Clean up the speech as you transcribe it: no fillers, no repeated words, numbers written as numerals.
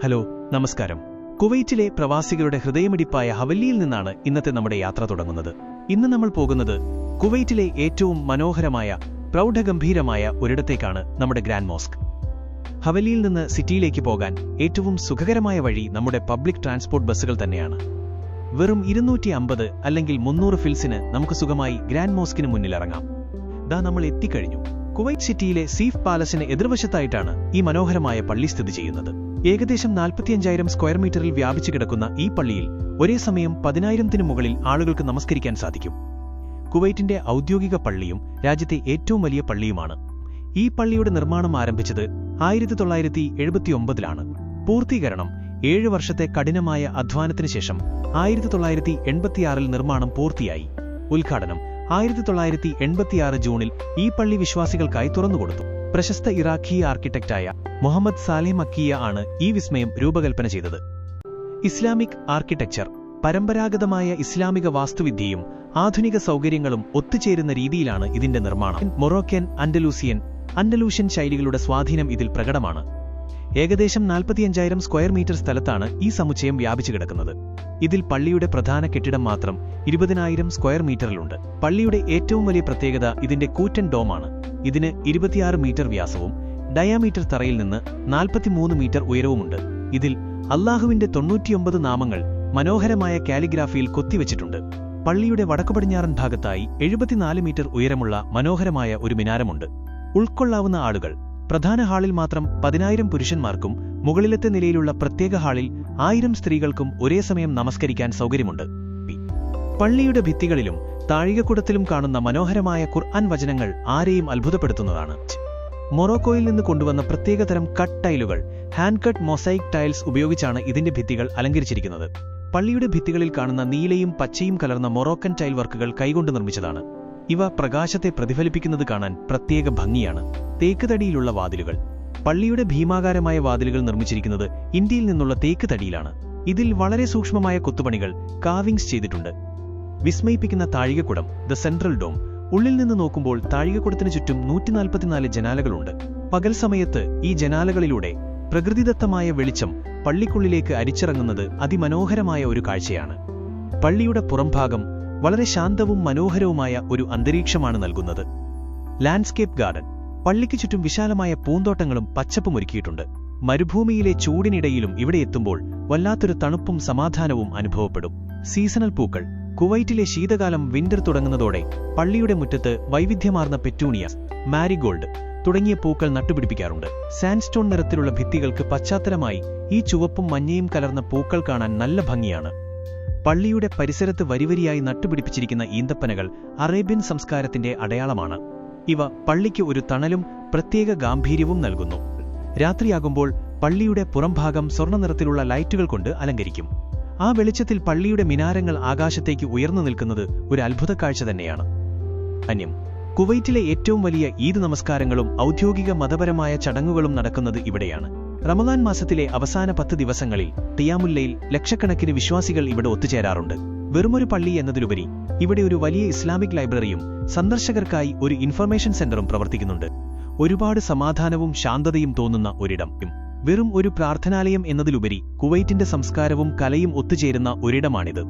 Hello, നമസ്കാരം. കുവൈറ്റിലെ പ്രവാസികളുടെ ഹൃദയമിടിപ്പായ ഹവല്ലിയിൽ നിന്നാണ് ഇന്നത്തെ നമ്മുടെ യാത്ര തുടങ്ങുന്നത്. ഇന്ന് നമ്മൾ പോകുന്നത് കുവൈറ്റിലെ ഏറ്റവും മനോഹരമായ പ്രൗഢഗംഭീരമായ ഒരിടത്തേക്കാണ്, നമ്മുടെ ഗ്രാൻഡ് മോസ്ക്. ഹവല്ലിയിൽ നിന്ന് സിറ്റിയിലേക്ക് പോകാൻ ഏറ്റവും സുഖകരമായ വഴി നമ്മുടെ പബ്ലിക് ട്രാൻസ്പോർട്ട് ബസ്സുകൾ തന്നെയാണ്. വെറും 250 അല്ലെങ്കിൽ 300 ഫിൽസിന് നമുക്ക് സുഖമായി ഗ്രാൻഡ് മോസ്കിന് മുന്നിലിറങ്ങാം. നമ്മൾ എത്തിക്കഴിഞ്ഞു. കുവൈറ്റ് സിറ്റിയിലെ സീഫ് പാലസിന് എതിർവശത്തായിട്ടാണ് ഈ മനോഹരമായ പള്ളി സ്ഥിതി ചെയ്യുന്നത്. ഏകദേശം 45,000 സ്ക്വയർ മീറ്ററിൽ വ്യാപിച്ചു കിടക്കുന്ന ഈ പള്ളിയിൽ ഒരേ സമയം 10,000-ത്തിനു മുകളിൽ ആളുകൾക്ക് നമസ്കരിക്കാൻ സാധിക്കും. കുവൈറ്റിന്റെ ഔദ്യോഗിക പള്ളിയും രാജ്യത്തെ ഏറ്റവും വലിയ പള്ളിയുമാണ്. ഈ പള്ളിയുടെ നിർമ്മാണം ആരംഭിച്ചത് 1979-ലാണ്. പൂർത്തീകരണം 7 വർഷത്തെ കഠിനമായ അധ്വാനത്തിനു ശേഷം 1986-ൽ നിർമ്മാണം പൂർത്തിയായി. ഉദ്ഘാടനം 1986 ജൂണിൽ ഈ പള്ളി വിശ്വാസികൾക്കായി തുറന്നുകൊടുത്തു. പ്രശസ്ത ഇറാഖി ആർക്കിടെക്റ്റായ മുഹമ്മദ് സാലിഹ് മക്കിയ ആണ് ഈ വിസ്മയം രൂപകൽപ്പന ചെയ്തത്. ഇസ്ലാമിക് ആർക്കിടെക്ചർ, പരമ്പരാഗതമായ ഇസ്ലാമിക വാസ്തുവിദ്യയും ആധുനിക സൗകര്യങ്ങളും ഒത്തുചേരുന്ന രീതിയിലാണ് ഇതിന്റെ നിർമ്മാണം. മൊറോക്കൻ, അൻഡലൂഷ്യൻ ശൈലികളുടെ സ്വാധീനം ഇതിൽ പ്രകടമാണ്. ഏകദേശം 45,000 സ്ക്വയർ മീറ്റർ സ്ഥലത്താണ് ഈ സമുച്ചയം വ്യാപിച്ചു കിടക്കുന്നത്. ഇതിൽ പള്ളിയുടെ പ്രധാന കെട്ടിടം മാത്രം 20,000 സ്ക്വയർ മീറ്ററിലുണ്ട്. പള്ളിയുടെ ഏറ്റവും വലിയ പ്രത്യേകത ഇതിന്റെ കൂറ്റൻ ഡോമാണ്. ഇതിന് 26 മീറ്റർ വ്യാസവും ഡയാമീറ്റർ തറയിൽ നിന്ന് 43 മീറ്റർ ഉയരവുമുണ്ട്. ഇതിൽ അല്ലാഹുവിന്റെ 99 നാമങ്ങൾ മനോഹരമായ കാലിഗ്രാഫിയിൽ കൊത്തിവെച്ചിട്ടുണ്ട്. പള്ളിയുടെ വടക്കുപടിഞ്ഞാറൻ ഭാഗത്തായി 74 മീറ്റർ ഉയരമുള്ള മനോഹരമായ ഒരു മിനാരമുണ്ട്. ഉൾക്കൊള്ളാവുന്ന ആളുകൾ: പ്രധാന ഹാളിൽ മാത്രം 10,000 പുരുഷന്മാർക്കും മുകളിലത്തെ നിലയിലുള്ള പ്രത്യേക ഹാളിൽ 1000 സ്ത്രീകൾക്കും ഒരേ സമയം നമസ്കരിക്കാൻ സൗകര്യമുണ്ട്. പള്ളിയുടെ ഭിത്തികളിലും താഴികക്കുടത്തിലും കാണുന്ന മനോഹരമായ ഖുർആൻ വചനങ്ങൾ ആരെയും അത്ഭുതപ്പെടുത്തുന്നതാണ്. മൊറോക്കോയിൽ നിന്ന് കൊണ്ടുവന്ന പ്രത്യേകതരം കട്ട് ടൈലുകൾ, ഹാൻഡ് കട്ട് മൊസൈക് ടൈൽസ് ഉപയോഗിച്ചാണ് ഇതിന്റെ ഭിത്തികൾ അലങ്കരിച്ചിരിക്കുന്നത്. പള്ളിയുടെ ഭിത്തികളിൽ കാണുന്ന നീലയും പച്ചയും കലർന്ന മൊറോക്കൻ ടൈൽ വർക്കുകൾ കൈകൊണ്ട് നിർമ്മിച്ചതാണ്. ഇവ പ്രകാശത്തെ പ്രതിഫലിപ്പിക്കുന്നത് കാണാൻ പ്രത്യേക ഭംഗിയാണ്. തേക്ക് തടിയിലുള്ള വാതിലുകൾ: പള്ളിയുടെ ഭീമാകാരമായ വാതിലുകൾ നിർമ്മിച്ചിരിക്കുന്നത് ഇന്ത്യയിൽ നിന്നുള്ള തേക്ക് തടിയിലാണ്. ഇതിൽ വളരെ സൂക്ഷ്മമായ കൊത്തുപണികൾ, കാവിങ്സ് ചെയ്തിട്ടുണ്ട്. വിസ്മയിപ്പിക്കുന്ന താഴികക്കുടം, ദ സെൻട്രൽ ഡോം. ഉള്ളിൽ നിന്ന് നോക്കുമ്പോൾ താഴികക്കുടത്തിനു ചുറ്റും 144 ജനാലകളുണ്ട്. പകൽ സമയത്ത് ഈ ജനാലകളിലൂടെ പ്രകൃതിദത്തമായ വെളിച്ചം പള്ളിക്കുള്ളിലേക്ക് അരിച്ചിറങ്ങുന്നത് അതിമനോഹരമായ ഒരു കാഴ്ചയാണ്. പള്ളിയുടെ പുറംഭാഗം വളരെ ശാന്തവും മനോഹരവുമായ ഒരു അന്തരീക്ഷമാണ് നൽകുന്നത്. ലാൻഡ്സ്കേപ്പ് ഗാർഡൻ: പള്ളിക്ക് ചുറ്റും വിശാലമായ പൂന്തോട്ടങ്ങളും പച്ചപ്പും ഒരുക്കിയിട്ടുണ്ട്. മരുഭൂമിയിലെ ചൂടിനിടയിലും ഇവിടെ എത്തുമ്പോൾ വല്ലാത്തൊരു തണുപ്പും സമാധാനവും അനുഭവപ്പെടും. സീസണൽ പൂക്കൾ: കുവൈറ്റിലെ ശീതകാലം വിന്റർ തുടങ്ങുന്നതോടെ പള്ളിയുടെ മുറ്റത്ത് വൈവിധ്യമാർന്ന പെറ്റൂണിയ, മാരിഗോൾഡ് തുടങ്ങിയ പൂക്കൾ നട്ടുപിടിപ്പിക്കാറുണ്ട്. സാൻഡ്സ്റ്റോൺ നിറത്തിലുള്ള ഭിത്തികൾക്ക് പശ്ചാത്തലമായി ഈ ചുവപ്പും മഞ്ഞയും കലർന്ന പൂക്കൾ കാണാൻ നല്ല ഭംഗിയാണ്. പള്ളിയുടെ പരിസരത്ത് വരിവരിയായി നട്ടുപിടിപ്പിച്ചിരിക്കുന്ന ഈന്തപ്പനകൾ അറേബ്യൻ സംസ്കാരത്തിന്റെ അടയാളമാണ്. ഇവ പള്ളിക്ക് ഒരു തണലും പ്രത്യേക ഗാംഭീര്യവും നൽകുന്നു. രാത്രിയാകുമ്പോൾ പള്ളിയുടെ പുറംഭാഗം സ്വർണ്ണ നിറത്തിലുള്ള ലൈറ്റുകൾ കൊണ്ട് അലങ്കരിക്കും. ആ വെളിച്ചത്തിൽ പള്ളിയുടെ മിനാരങ്ങൾ ആകാശത്തേക്ക് ഉയർന്നു നിൽക്കുന്നത് ഒരു അത്ഭുത കാഴ്ച തന്നെയാണ്. കുവൈറ്റിലെ ഏറ്റവും വലിയ ഈദ് നമസ്കാരങ്ങളും ഔദ്യോഗിക മതപരമായ ചടങ്ങുകളും നടക്കുന്നത് ഇവിടെയാണ്. റമദാൻ മാസത്തിലെ അവസാന 10 ദിവസങ്ങളിൽ ഖിയാമുൽ ലൈൽ ലക്ഷക്കണക്കിന് വിശ്വാസികൾ ഇവിടെ ഒത്തുചേരാറുണ്ട്. വെറുമൊരു പള്ളി എന്നതിലുപരി ഇവിടെ ഒരു വലിയ ഇസ്ലാമിക് ലൈബ്രറിയും സന്ദർശകർക്കായി ഒരു ഇൻഫർമേഷൻ സെന്ററും പ്രവർത്തിക്കുന്നുണ്ട്. ഒരുപാട് സമാധാനവും ശാന്തതയും തോന്നുന്ന ഒരിടം. വെറും ഒരു പ്രാർത്ഥനാലയം എന്നതിലുപരി കുവൈറ്റിന്റെ സംസ്കാരവും കലയും ഒത്തുചേരുന്ന ഒരിടമാണിത്.